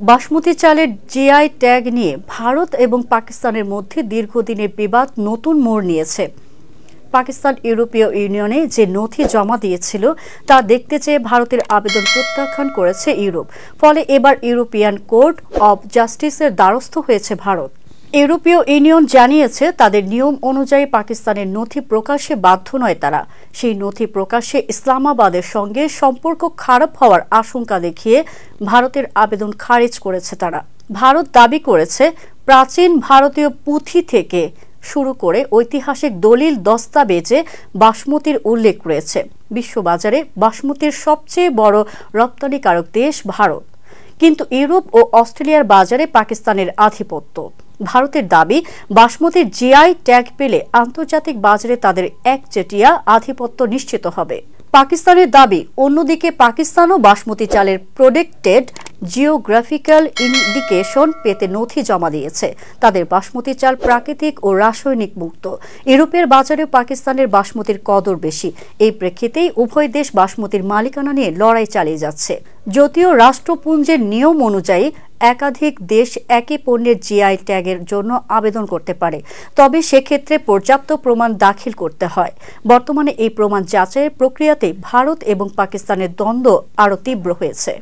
বাসমতি চালের GI tag নিয়ে ভারত এবং পাকিস্তানের মধ্যে দীর্ঘদিনের বিবাদ নতুন মোড় নিয়েছে। পাকিস্তান ইউরোপীয় ইউনিয়নে যে নথি জমা দিয়েছিল তা দেখতে চেয়ে ভারতের আবেদন প্রত্যাখ্যান করেছে ইউরোপ। ফলে এবার ইউরোপিয়ান কোর্ট অব জাস্টিসের দ্বারস্থ হয়েছে ভারত। ইউরোপীয় ইউনিয়ন জানিয়েছে তাদের নিয়ম অনুযায়ী পাকিস্তানের নথি প্রকাশে বাধ্য নয় তারা। সেই নথি প্রকাশে ইসলামাবাদের সঙ্গে সম্পর্ক খারাপ হওয়ার আশঙ্কা দেখিয়ে ভারতের আবেদন খারিজ করেছে তারা। ভারত দাবি করেছে প্রাচীন ভারতীয় পুঁথি থেকে শুরু করে ঐতিহাসিক দলিল দস্তাবেজে বাসমতির উল্লেখ রয়েছে। বিশ্ববাজারে বাসমতির সবচেয়ে বড় রপ্তানিকারক দেশ ভারত, কিন্তু ইউরোপ ও অস্ট্রেলিয়ার বাজারে পাকিস্তানের আধিপত্য। ভারতের দাবি বাসমতির জিআই ট্যাগ পেলে আন্তর্জাতিক বাজারে তাদের একচেটিয়া আধিপত্য নিশ্চিত হবে। পাকিস্তানের দাবি, অন্যদিকে পাকিস্তানও বাসমতি চালের প্রোটেক্টেড জিওগ্রাফিক্যাল ইন্ডিকেশন পেতে নথি জমা দিয়েছে। তাদের বাসমতি চাল প্রাকৃতিক ও রাসায়নিক মুক্ত। ইউরোপের বাজারে পাকিস্তানের বাসমতির কদর বেশি। এই প্রেক্ষিতেই উভয় দেশ বাসমতির মালিকানা নিয়ে লড়াই চালিয়ে যাচ্ছে। যদিও রাষ্ট্রপুঞ্জের নিয়ম অনুযায়ী একাধিক দেশ একই পণ্যের জিআই ট্যাগের জন্য আবেদন করতে পারে, তবে সেক্ষেত্রে পর্যাপ্ত প্রমাণ দাখিল করতে হয়। বর্তমানে এই প্রমাণ যাচাইয়ের প্রক্রিয়াতে ভারত এবং পাকিস্তানের দ্বন্দ্ব আরও তীব্র হয়েছে।